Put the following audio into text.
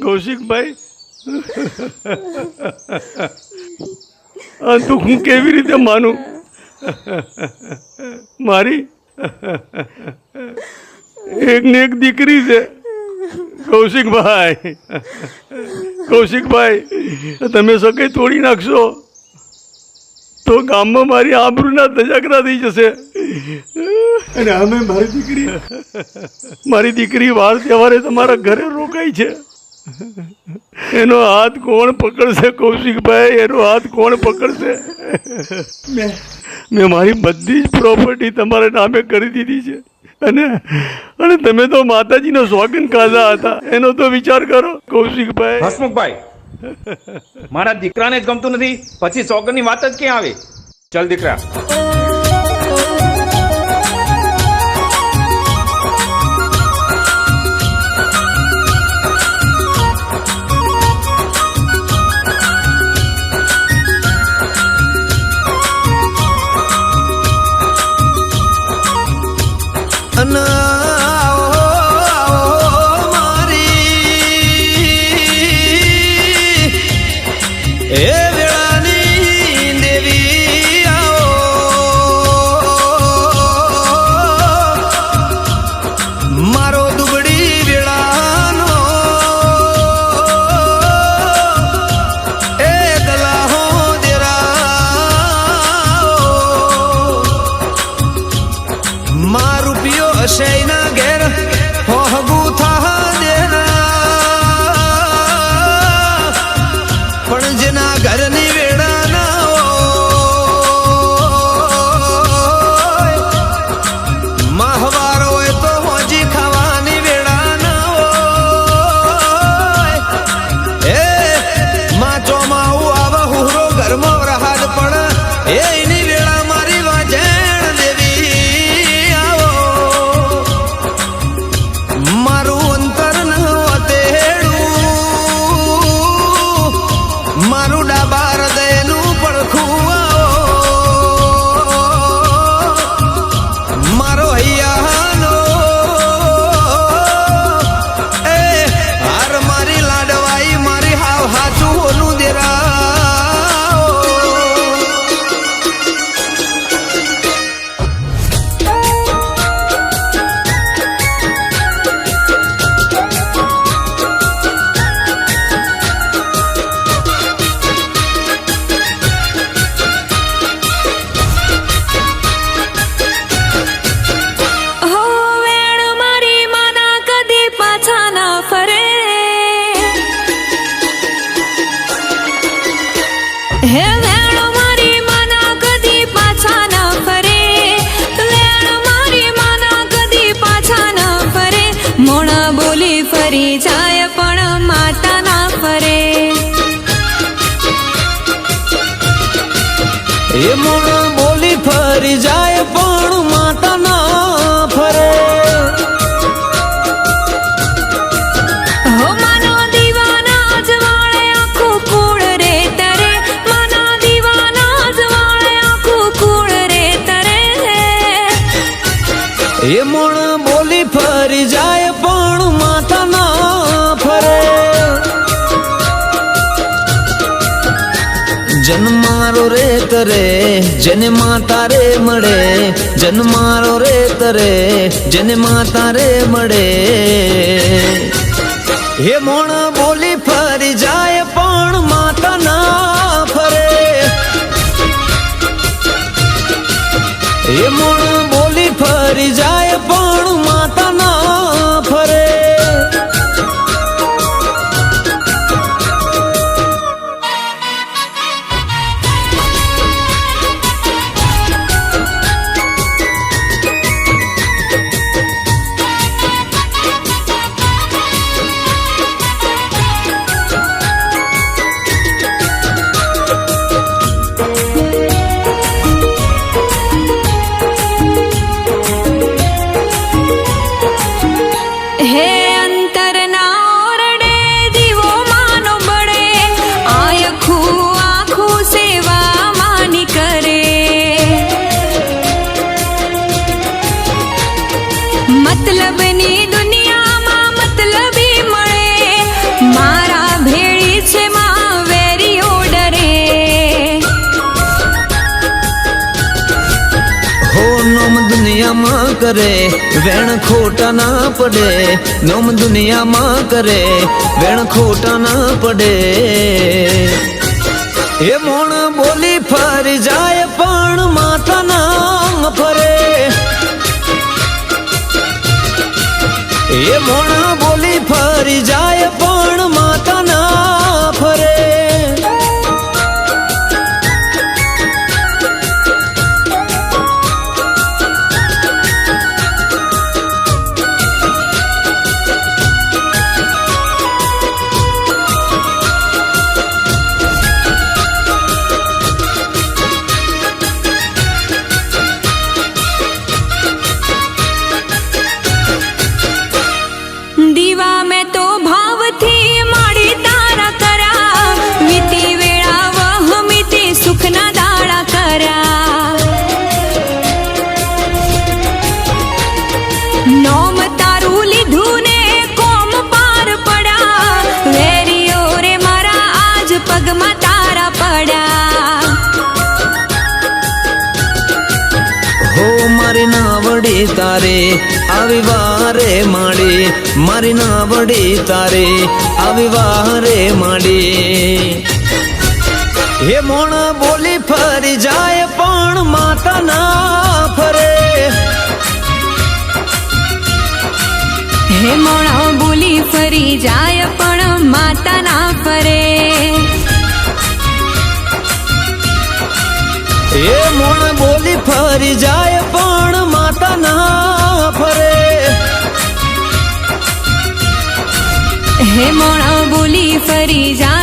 કૌશિકભાઈ, આ દુઃખ હું કેવી રીતે માનું? મારી એક ને એક દીકરી છે. કૌશિકભાઈ, કૌશિકભાઈ, તમે સગાઈ તોડી નાખશો તો ગામમાં મારી આબરૂના ધજાગરા થઈ જશે. અને અમે મારી દીકરી વાર તહેવારે તમારા ઘરે રોકાઈ છે. એનો હાથ કોણ પકડશે? કૌશિકભાઈ, એનો હાથ કોણ પકડશે? મેં મારી બધી જ પ્રોપર્ટી તમારા નામે કરી દીધી છે. અને તમે તો માતાજીનો સોગન ખાધા હતા. એનો તો વિચાર કરો કૌશિકભાઈ. હસમુખભાઈ, મારા દીકરાને જ ગમતું નથી, પછી સોગનની વાત જ ક્યાં આવે? ચાલ દીકરા. ફરી જાય પણ માતા ના ફરે. એ મોણ બોલી ફરી જાય પણ માતા ના ફરે. હો માનો દીવાના જવાળે આખું કુળ રે તરે, માના દીવાના જવાળે આખું કુળ રે તરે. એ મોણ બોલી ફરી જાય પણ માતા ના ફરે. જન્મારો રે તરે જેને માતા રે મળે, જન્મારો રે તરે જેને માતા રે મળે. હે મોણ બોલી ફરી જાય પણ માતા ના ફરે. હે મોણ બોલી ફરી જાય પણ માતા ના ફરે. દુનિયામાં કરે વેણ ખોટા ના પડે નોમ દુનિયામાં કરે વેણ ખોટા ના પડે એ મોણ બોલી ફરી જાય પણ માતા નામ ફરે એ મોણ બોલી ફરી જાય પણ માતા ના ફરે દીવા મેં તો ભાવથી માડી તારા કરા વીતી વેળા વહમીતી સુખના દાડા કરા નોમ તારું લીધું ને કોમ પાર પડા વેરીઓ રે મારા આજ પગમાં તારા પડ્યા હો મારી નાવડી તારે આવી વારે માડી મારી નાવડી તારે આવી વારે માડી હે મોણ બોલી ફરી જાય પણ માતા ના ફરે હે મોણા બોલી ફરી જાય પણ માતા ના ફરે એ મોણ બોલી ફરી જાય પણ માતા ના ફરે હે મોણા બોલી ફરી જાય